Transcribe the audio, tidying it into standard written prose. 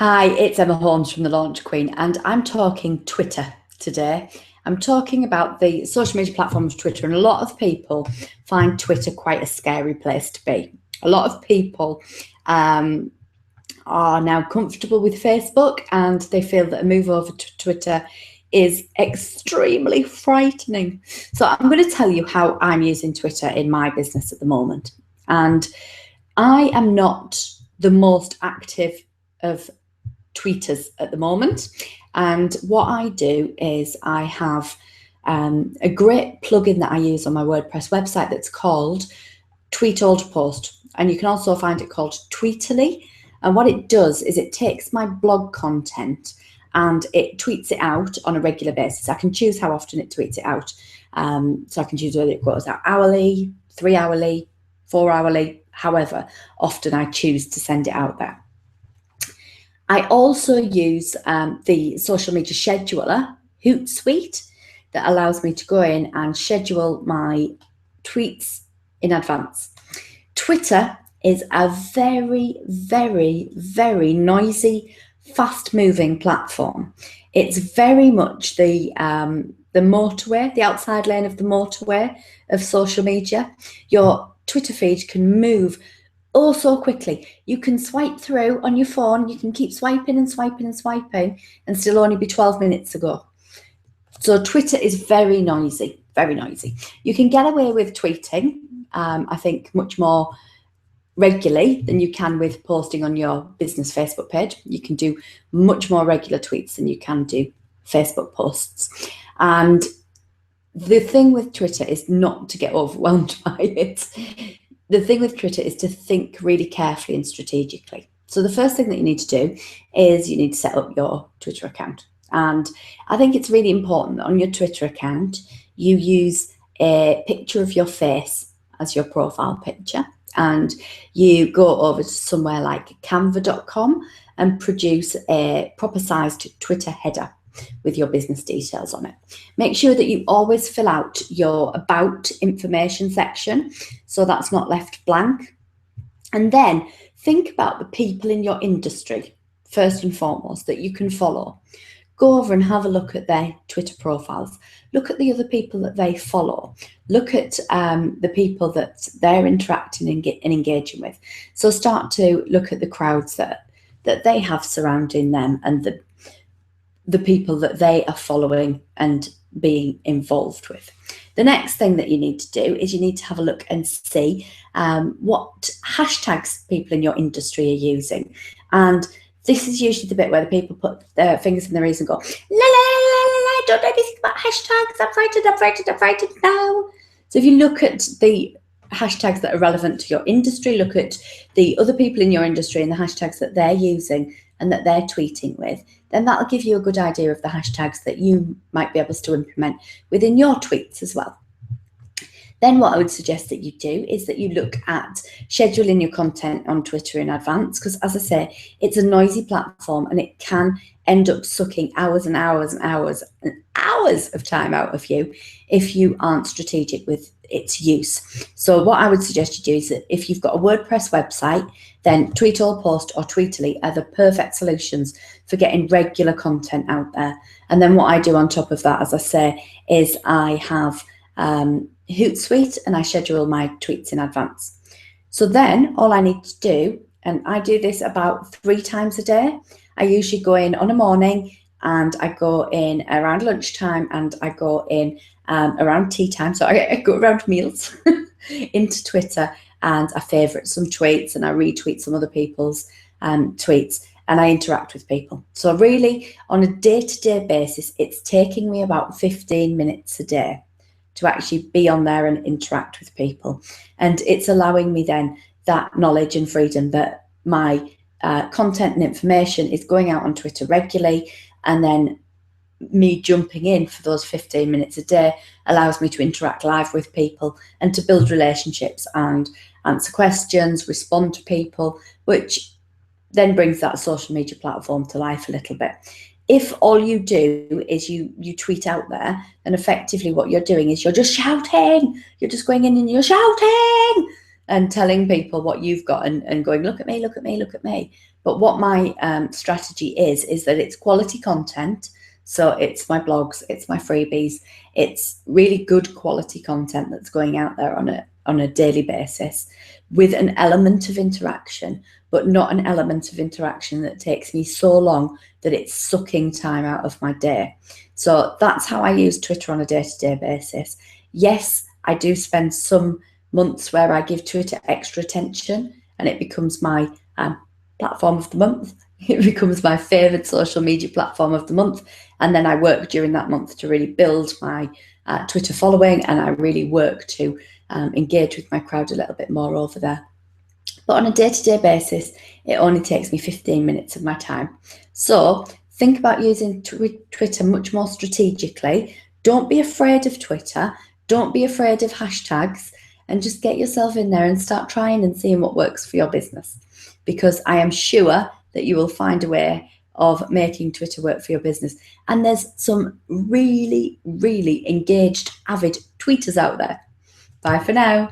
Hi, it's Emma Holmes from The Launch Queen, and I'm talking Twitter today. I'm talking about the social media platform of Twitter, and a lot of people find Twitter quite a scary place to be. A lot of people are now comfortable with Facebook, and they feel that a move over to Twitter is extremely frightening. So I'm going to tell you how I'm using Twitter in my business at the moment. And I am not the most active of tweeters at the moment, and what I do is I have a great plugin that I use on my WordPress website that's called Tweet All to Post, and you can also find it called Tweetly. And what it does is it takes my blog content and it tweets it out on a regular basis. I can choose how often it tweets it out, so I can choose whether it goes out hourly, 3 hourly, 4 hourly, however often I choose to send it out there. I also use the social media scheduler, Hootsuite, that allows me to go in and schedule my tweets in advance. Twitter is a very, very, very noisy, fast-moving platform. It's very much the motorway, the outside lane of the motorway of social media. Your Twitter feed can move oh so quickly. You can swipe through on your phone, you can keep swiping and swiping and swiping and still only be 12 minutes ago. So Twitter is very noisy, very noisy. You can get away with tweeting, I think, much more regularly than you can with posting on your business Facebook page. You can do much more regular tweets than you can do Facebook posts. And the thing with Twitter is not to get overwhelmed by it. The thing with Twitter is to think really carefully and strategically. So the first thing that you need to do is you need to set up your Twitter account. And I think it's really important that on your Twitter account, you use a picture of your face as your profile picture. And you go over to somewhere like canva.com and produce a proper sized Twitter header with your business details on it. Make sure that you always fill out your about information section so that's not left blank. And then think about the people in your industry, first and foremost, that you can follow. Go over and have a look at their Twitter profiles. Look at the other people that they follow. Look at the people that they're interacting and engaging with. So start to look at the crowds that they have surrounding them and the people that they are following and being involved with. The next thing that you need to do is you need to have a look and see what hashtags people in your industry are using. And this is usually the bit where the people put their fingers in their ears and go, la, la, la, la, la, don't know anything about hashtags, I'm frightened now. So if you look at the hashtags that are relevant to your industry, look at the other people in your industry and the hashtags that they're using and that they're tweeting with, then that'll give you a good idea of the hashtags that you might be able to implement within your tweets as well. Then what I would suggest that you do is that you look at scheduling your content on Twitter in advance, because as I say, it's a noisy platform and it can end up sucking hours and hours and hours and hours of time out of you if you aren't strategic with its use. So what I would suggest you do is that if you've got a WordPress website, then Tweet All Post or Tweetly are the perfect solutions for getting regular content out there. And then what I do on top of that, as I say, is I have Hootsuite and I schedule my tweets in advance. So then all I need to do, and I do this about 3 times a day. I usually go in on a morning and I go in around lunchtime and I go in around tea time. So I go around meals into Twitter and I favorite some tweets and I retweet some other people's tweets and I interact with people. So really on a day-to-day basis, it's taking me about 15 minutes a day to actually be on there and interact with people. And it's allowing me then that knowledge and freedom that my content and information is going out on Twitter regularly, and then me jumping in for those 15 minutes a day allows me to interact live with people and to build relationships and answer questions, respond to people, which then brings that social media platform to life a little bit. If all you do is you tweet out there, then effectively what you're doing is you're just shouting. You're just going in and you're shouting. and telling people what you've got and going, look at me, look at me, look at me. But what my strategy is that it's quality content. So it's my blogs, it's my freebies, it's really good quality content that's going out there on a daily basis with an element of interaction, but not an element of interaction that takes me so long that it's sucking time out of my day. So that's how I use Twitter on a day-to-day basis. Yes, I do spend some months where I give Twitter extra attention and it becomes my platform of the month. It becomes my favorite social media platform of the month. And then I work during that month to really build my Twitter following, and I really work to engage with my crowd a little bit more over there. But on a day-to-day basis, it only takes me 15 minutes of my time. So think about using Twitter much more strategically. Don't be afraid of Twitter. Don't be afraid of hashtags, and just get yourself in there and start trying and seeing what works for your business. Because I am sure that you will find a way of making Twitter work for your business. And there's some really, really engaged, avid tweeters out there. Bye for now.